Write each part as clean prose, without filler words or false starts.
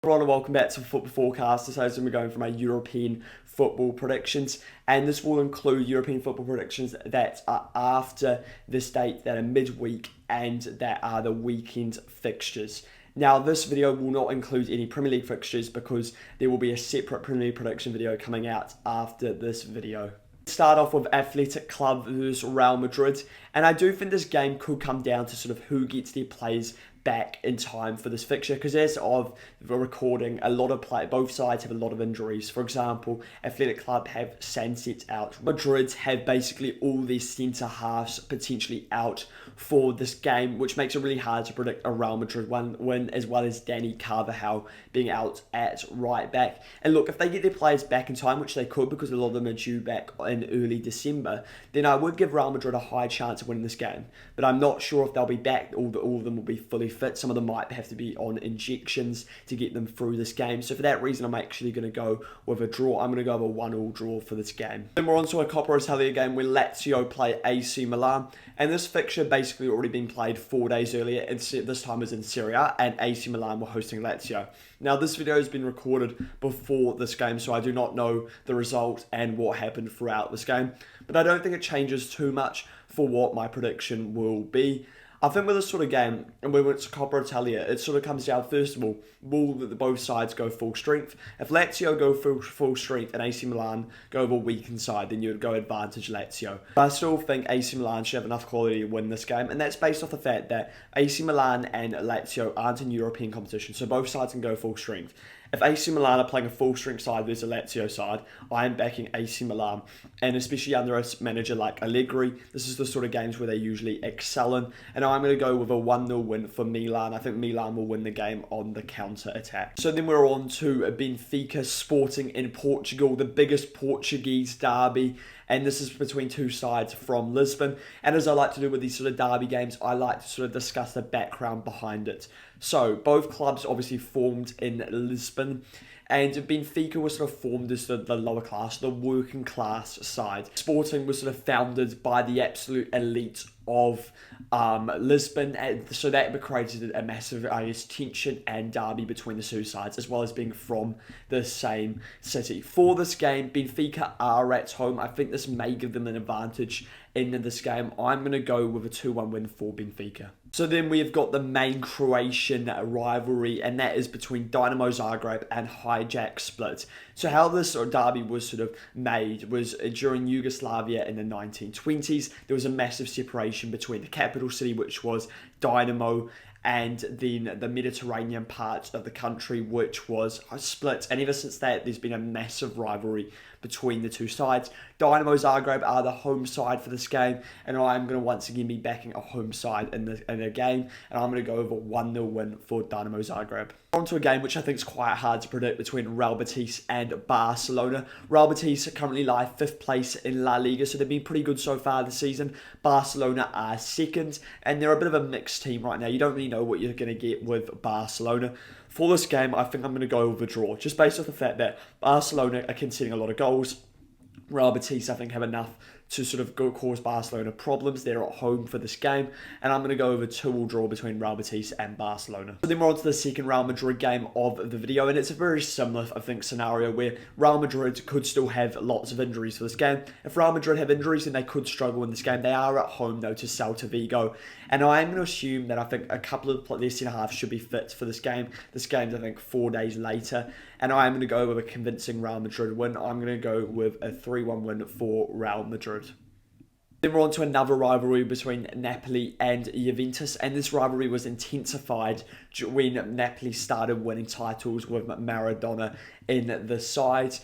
Everyone, and welcome back to Football Forecast. This is going to be going for my European football predictions, and this will include European football predictions that are after this date, that are midweek, and that are the weekend fixtures. Now, this video will not include any Premier League fixtures because there will be a separate Premier League prediction video coming out after this video. Start off with Athletic Club versus Real Madrid, and I do think this game could come down to sort of who gets their players back in time for this fixture, because as of the recording, both sides have a lot of injuries. For example, Athletic Club have Sanchez out. Madrid have basically all their centre halves potentially out for this game, which makes it really hard to predict a Real Madrid win, as well as Dani Carvajal being out at right back. And look, if they get their players back in time, which they could because a lot of them are due back in early December, then I would give Real Madrid a high chance of winning this game. But I'm not sure if they'll be back. All of them will be fully fit. Some of them might have to be on injections to get them through this game. So for that reason, I'm actually going to go with a draw. I'm going to go with a 1-1 draw for this game. Then we're on to a Coppa Italia game where Lazio play AC Milan. And this fixture basically already been played 4 days earlier. And this time was in Serie A, and AC Milan were hosting Lazio. Now, this video has been recorded before this game, so I do not know the result and what happened throughout this game. But I don't think it changes too much for what my prediction will be. I think with this sort of game, and when it's Coppa Italia, it sort of comes down, first of all, will both sides go full strength? If Lazio go full strength and AC Milan go over weakened side, then you would go advantage Lazio. But I still think AC Milan should have enough quality to win this game, and that's based off the fact that AC Milan and Lazio aren't in European competition, so both sides can go full strength. If AC Milan are playing a full strength side versus a Lazio side, I am backing AC Milan. And especially under a manager like Allegri, this is the sort of games where they usually excel in. And I'm going to go with a 1-0 win for Milan. I think Milan will win the game on the counter-attack. So then we're on to Benfica Sporting in Portugal, the biggest Portuguese derby. And this is between two sides from Lisbon. And as I like to do with these sort of derby games, I like to sort of discuss the background behind it. So both clubs obviously formed in Lisbon, and Benfica was sort of formed as the lower class, the working class side. Sporting was sort of founded by the absolute elite of Lisbon, and so that created a massive, tension and derby between the two sides, as well as being from the same city. For this game, Benfica are at home. I think this may give them an advantage in this game. I'm going to go with a 2-1 win for Benfica. So then we've got the main Croatian rivalry, and that is between Dynamo Zagreb and Hijack Split. So how this derby was sort of made was during Yugoslavia in the 1920s. There was a massive separation between the capital city, which was Dynamo, and then the Mediterranean part of the country, which was Split. And ever since that, there's been a massive rivalry between the two sides. Dynamo Zagreb are the home side for this game, and I'm going to once again be backing a home side in the game, and I'm going to go over 1-0 win for Dynamo Zagreb. On to a game which I think is quite hard to predict between Real Betis and Barcelona. Real Betis currently lie 5th place in La Liga, so they've been pretty good so far this season. Barcelona are 2nd, and they're a bit of a mixed team right now. You don't really know what you're going to get with Barcelona. For this game, I think I'm going to go with a draw, just based off the fact that Barcelona are conceding a lot of goals. Real Betis, I think, have enough to sort of cause Barcelona problems. They're at home for this game, and I'm going to go over a 2-2 draw between Real Betis and Barcelona. So then we're on to the second Real Madrid game of the video, and it's a very similar, I think, scenario where Real Madrid could still have lots of injuries for this game. If Real Madrid have injuries, then they could struggle in this game. They are at home, though, to Celta Vigo, and I am going to assume that I think a couple of their centre-halves should be fit for this game. This game's, I think, 4 days later, and I am going to go with a convincing Real Madrid win. I'm going to go with a 3-1 win for Real Madrid. Then we're on to another rivalry between Napoli and Juventus, and this rivalry was intensified when Napoli started winning titles with Maradona in the side.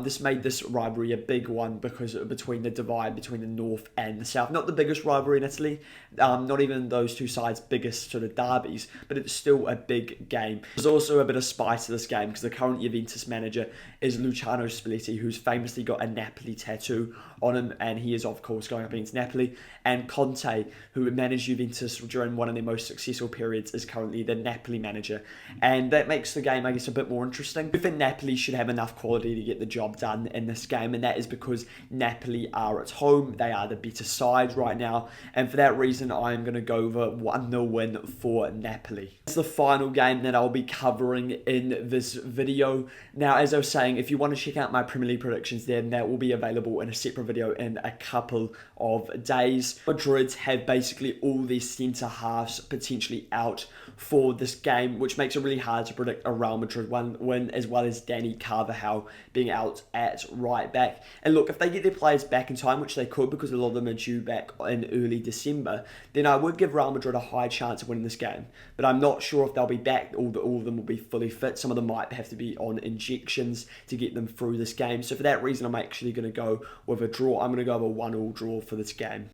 This made this rivalry a big one because between the divide between the north and the south. Not the biggest rivalry in Italy, not even those two sides' biggest sort of derbies, but it's still a big game. There's also a bit of spice to this game because the current Juventus manager is Luciano Spalletti, who's famously got a Napoli tattoo on him, and he is of course going up against Napoli. And Conte, who managed Juventus during one of their most successful periods, is currently the Napoli manager, and that makes the game, I guess, a bit more interesting. I think Napoli should have enough quality to get the job done in this game, and that is because Napoli are at home. They are the better side right now, and for that reason I'm going to go over 1-0 win for Napoli. It's the final game that I'll be covering in this video. Now, as I was saying, if you want to check out my Premier League predictions, then that will be available in a separate video in a couple of days. Madrid have basically all their centre halves potentially out for this game, which makes it really hard to predict a Real Madrid win, as well as Dani Carvajal being out at right back. And look, if they get their players back in time, which they could because a lot of them are due back in early December, then I would give Real Madrid a high chance of winning this game. But I'm not sure if they'll be back, all of them will be fully fit. Some of them might have to be on injections to get them through this game. So for that reason, I'm actually going to go with a draw. I'm going to go with a 1-1 draw for this game.